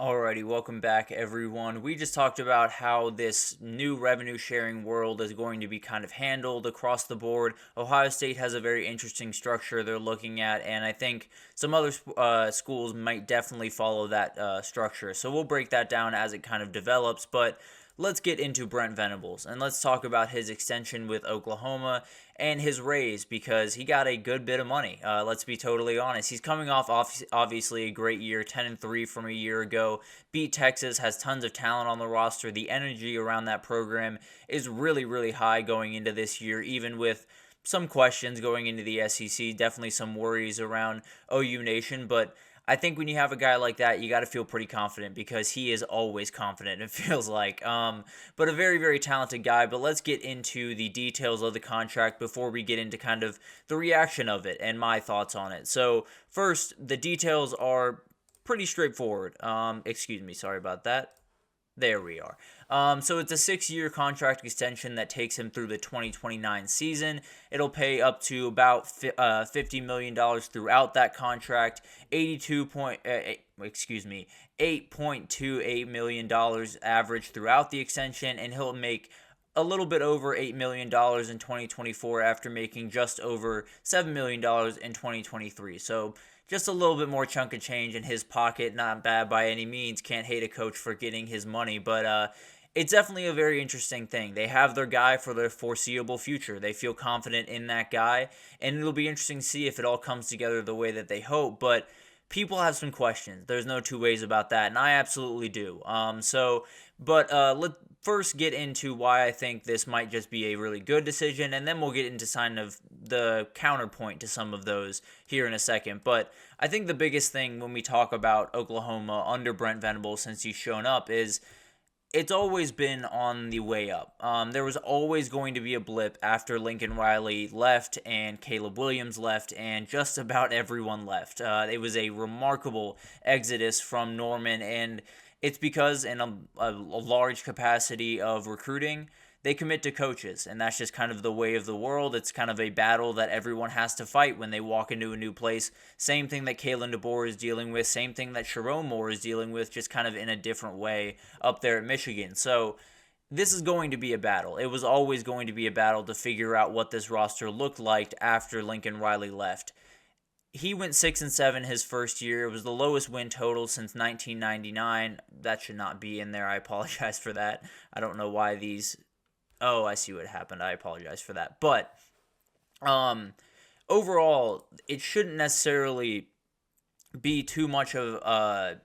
Alrighty, welcome back everyone. We just talked about how this new revenue sharing world is going to be kind of handled across the board. Ohio State has a very interesting structure they're looking at, and I think some other schools might definitely follow that structure. So we'll break that down as it kind of develops, but let's get into Brent Venables and let's talk about his extension with Oklahoma and his raise because he got a good bit of money. Let's be totally honest. He's coming off obviously a great year, 10-3 from a year ago. Beat Texas, has tons of talent on the roster. The energy around that program is really, really high going into this year, even with some questions going into the SEC. Definitely some worries around OU Nation, but I think when you have a guy like that, you got to feel pretty confident because he is always confident, it feels like. But a very, very talented guy. But let's get into the details of the contract before we get into kind of the reaction of it and my thoughts on it. So, first, the details are pretty straightforward. Excuse me, sorry about that. There we are. So it's a 6-year contract extension that takes him through the 2029 season. It'll pay up to about $50 million throughout that contract. $8.28 million average throughout the extension, and he'll make a little bit over $8 million in 2024 after making just over $7 million in 2023. So just a little bit more chunk of change in his pocket. Not bad by any means. Can't hate a coach for getting his money, but it's definitely a very interesting thing. They have their guy for their foreseeable future. They feel confident in that guy, and it'll be interesting to see if it all comes together the way that they hope. But people have some questions. There's no two ways about that, and I absolutely do. Let's first get into why I think this might just be a really good decision, and then we'll get into kind of the counterpoint to some of those here in a second. But I think the biggest thing when we talk about Oklahoma under Brent Venables since he's shown up is it's always been on the way up. There was always going to be a blip after Lincoln Riley left and Caleb Williams left and just about everyone left. It was a remarkable exodus from Norman, and it's because in a large capacity of recruiting, they commit to coaches, and that's just kind of the way of the world. It's kind of a battle that everyone has to fight when they walk into a new place. Same thing that Kalen DeBoer is dealing with, same thing that Sharon Moore is dealing with, just kind of in a different way up there at Michigan. So this is going to be a battle. It was always going to be a battle to figure out what this roster looked like after Lincoln Riley left. He went 6-7 his first year. It was the lowest win total since 1999. That should not be in there. I apologize for that. I don't know why these. Oh, I see what happened. I apologize for that. But overall, it shouldn't necessarily be too much of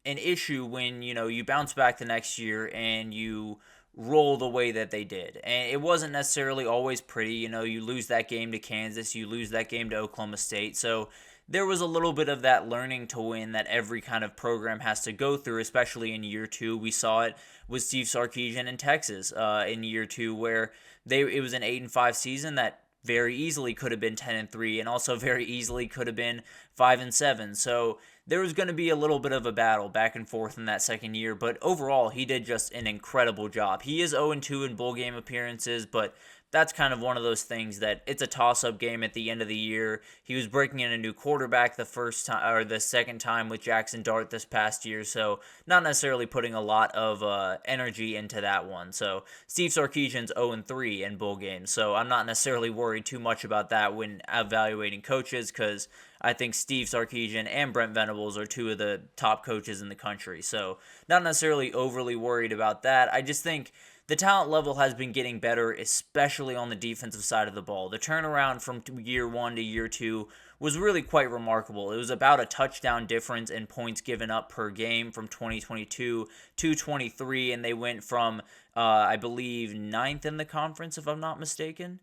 an issue when you bounce back the next year and you roll the way that they did. And it wasn't necessarily always pretty. You lose that game to Kansas, you lose that game to Oklahoma State. So there was a little bit of that learning to win that every kind of program has to go through, especially in year two. We saw it with Steve Sarkisian in Texas in year two, where it was an 8-5 season that very easily could have been 10-3 and also very easily could have been 5-7. So there was going to be a little bit of a battle back and forth in that second year, but overall he did just an incredible job. He is 0-2 in bowl game appearances, but that's kind of one of those things that it's a toss-up game at the end of the year. He was breaking in a new quarterback the first time or the second time with Jackson Dart this past year, so not necessarily putting a lot of energy into that one. So Steve Sarkisian's 0-3 in bowl games, so I'm not necessarily worried too much about that when evaluating coaches because I think Steve Sarkisian and Brent Venables are two of the top coaches in the country, so not necessarily overly worried about that. I just think the talent level has been getting better, especially on the defensive side of the ball. The turnaround from year one to year two was really quite remarkable. It was about a touchdown difference in points given up per game from 2022 to 23, and they went from, I believe, 9th in the conference, if I'm not mistaken.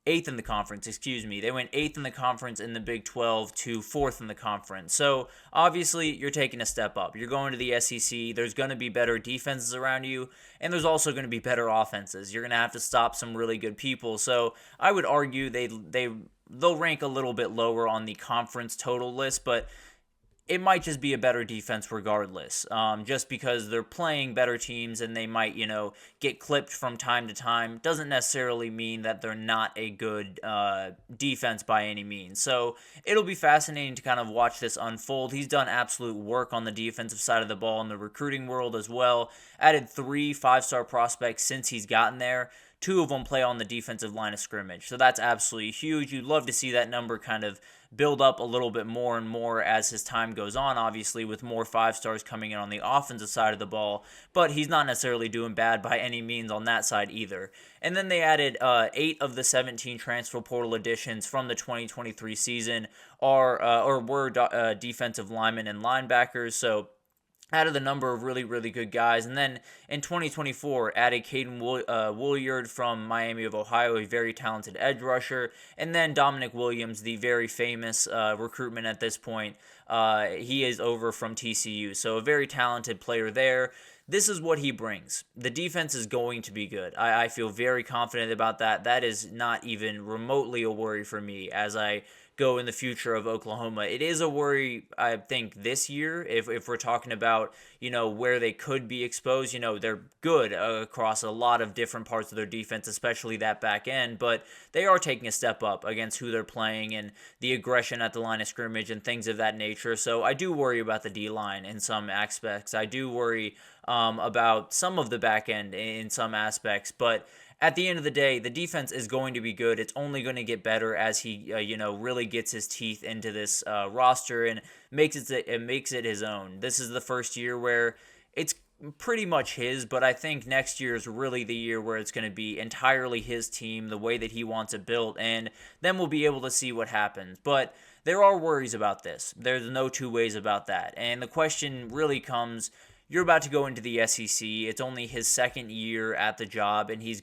8th in the conference, excuse me. They went 8th in the conference in the Big 12 to 4th in the conference. So, obviously, you're taking a step up. You're going to the SEC. There's going to be better defenses around you, and there's also going to be better offenses. You're going to have to stop some really good people. So, I would argue they'll rank a little bit lower on the conference total list, but it might just be a better defense regardless, just because they're playing better teams and they might, get clipped from time to time. Doesn't necessarily mean that they're not a good defense by any means. So it'll be fascinating to kind of watch this unfold. He's done absolute work on the defensive side of the ball in the recruiting world as well. Added 3 5-star prospects since he's gotten there. 2 of them play on the defensive line of scrimmage. So that's absolutely huge. You'd love to see that number kind of build up a little bit more and more as his time goes on, obviously, with more 5-stars coming in on the offensive side of the ball. But he's not necessarily doing bad by any means on that side either. And then they added 8 of the 17 transfer portal additions from the 2023 season were defensive linemen and linebackers. So added a number of really, really good guys. And then in 2024, added Caden Woolyard from Miami of Ohio, a very talented edge rusher. And then Dominic Williams, the very famous recruitment at this point. He is over from TCU. So a very talented player there. This is what he brings. The defense is going to be good. I feel very confident about that. That is not even remotely a worry for me as I go in the future of Oklahoma. It is a worry, I think, this year, if we're talking about, where they could be exposed. They're good across a lot of different parts of their defense, especially that back end, but they are taking a step up against who they're playing and the aggression at the line of scrimmage and things of that nature. So I do worry about the D-line in some aspects. I do worry about some of the back end in some aspects, but at the end of the day, the defense is going to be good. It's only going to get better as he, really gets his teeth into this roster and makes it his own. This is the first year where it's pretty much his, but I think next year is really the year where it's going to be entirely his team, the way that he wants it built, and then we'll be able to see what happens. But there are worries about this. There's no two ways about that. And the question really comes, you're about to go into the SEC. It's only his second year at the job, and he's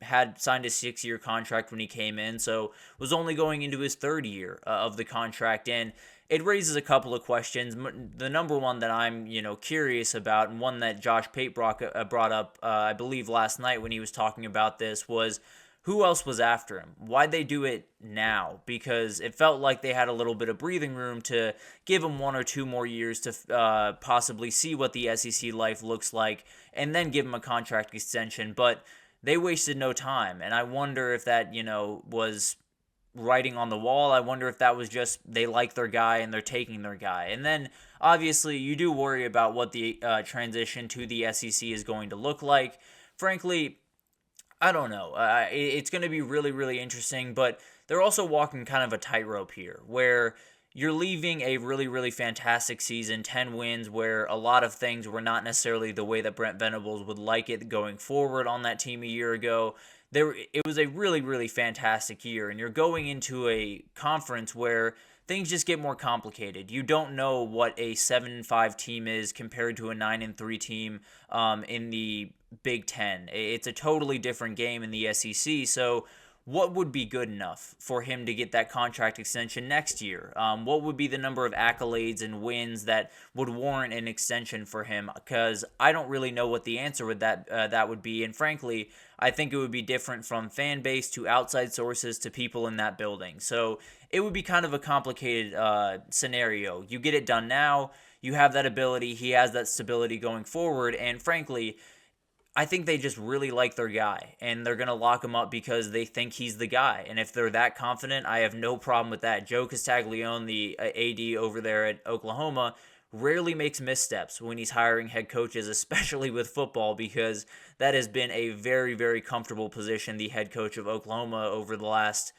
had signed a 6-year contract when he came in, so was only going into his third year of the contract. And it raises a couple of questions. The number one that I'm curious about, and one that Josh Pate brought up, I believe last night when he was talking about this, was who else was after him? Why'd they do it now? Because it felt like they had a little bit of breathing room to give him 1 or 2 more years to possibly see what the SEC life looks like and then give him a contract extension. But they wasted no time. And I wonder if that, was writing on the wall. I wonder if that was just they like their guy and they're taking their guy. And then obviously you do worry about what the transition to the SEC is going to look like. Frankly, I don't know. It's going to be really, really interesting, but they're also walking kind of a tightrope here where you're leaving a really, really fantastic season, 10 wins, where a lot of things were not necessarily the way that Brent Venables would like it going forward on that team a year ago. It was a really, really fantastic year, and you're going into a conference where things just get more complicated. You don't know what a 7-5 team is compared to a 9-3 team in the Big Ten. It's a totally different game in the SEC. So what would be good enough for him to get that contract extension next year? What would be the number of accolades and wins that would warrant an extension for him? Because I don't really know what the answer with that would be. And frankly, I think it would be different from fan base to outside sources to people in that building. So it would be kind of a complicated scenario. You get it done now. You have that ability. He has that stability going forward. And frankly, I think they just really like their guy, and they're going to lock him up because they think he's the guy. And if they're that confident, I have no problem with that. Joe Castaglione, the AD over there at Oklahoma, rarely makes missteps when he's hiring head coaches, especially with football, because that has been a very, very comfortable position, the head coach of Oklahoma over the last,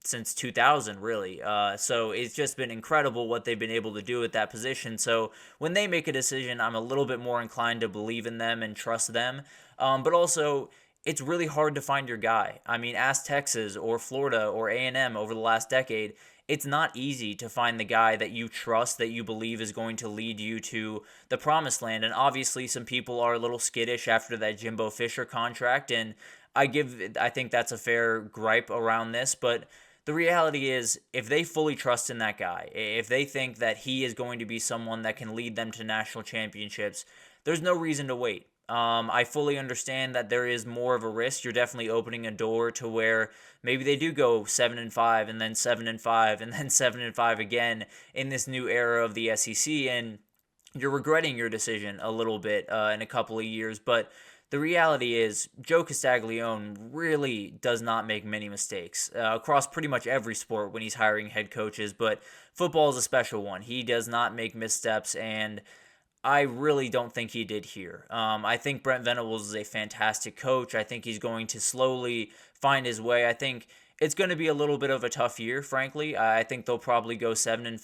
since 2000, really. So it's just been incredible what they've been able to do at that position. So when they make a decision, I'm a little bit more inclined to believe in them and trust them. But also, it's really hard to find your guy. I mean, ask Texas or Florida or A&M over the last decade. It's not easy to find the guy that you trust, that you believe is going to lead you to the promised land. And obviously, some people are a little skittish after that Jimbo Fisher contract. And I think that's a fair gripe around this. But the reality is, if they fully trust in that guy, if they think that he is going to be someone that can lead them to national championships, there's no reason to wait. I fully understand that there is more of a risk. You're definitely opening a door to where maybe they do go 7-5 and then 7-5 and then 7-5 again in this new era of the SEC, and you're regretting your decision a little bit in a couple of years. But the reality is, Joe Castaglione really does not make many mistakes across pretty much every sport when he's hiring head coaches, but football is a special one. He does not make missteps, and I really don't think he did here. I think Brent Venables is a fantastic coach. I think he's going to slowly find his way. I think it's going to be a little bit of a tough year, frankly. I think they'll probably go 7-5,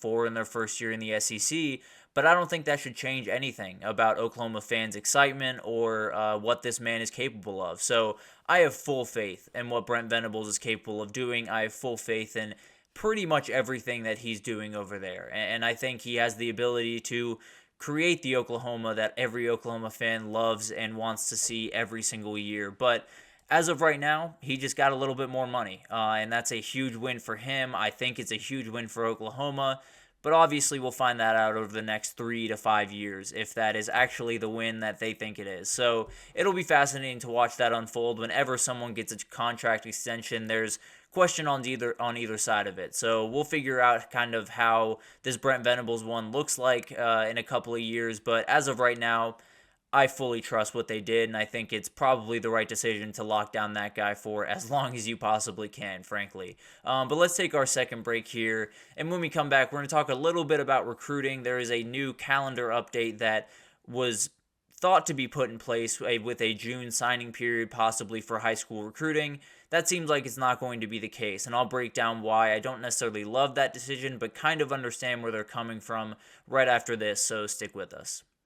8-4 in their first year in the SEC. But I don't think that should change anything about Oklahoma fans' excitement or what this man is capable of. So I have full faith in what Brent Venables is capable of doing. I have full faith in pretty much everything that he's doing over there. And I think he has the ability to create the Oklahoma that every Oklahoma fan loves and wants to see every single year. But as of right now, he just got a little bit more money, and that's a huge win for him. I think it's a huge win for Oklahoma, but obviously we'll find that out over the next 3 to 5 years if that is actually the win that they think it is. So it'll be fascinating to watch that unfold. Whenever someone gets a contract extension, there's question on either side of it. So we'll figure out kind of how this Brent Venables one looks like in a couple of years. But as of right now, I fully trust what they did, and I think it's probably the right decision to lock down that guy for as long as you possibly can, frankly. But let's take our second break here, and when we come back, we're going to talk a little bit about recruiting. There is a new calendar update that was thought to be put in place with a June signing period, possibly for high school recruiting. That seems like it's not going to be the case, and I'll break down why. I don't necessarily love that decision, but kind of understand where they're coming from right after this, so stick with us.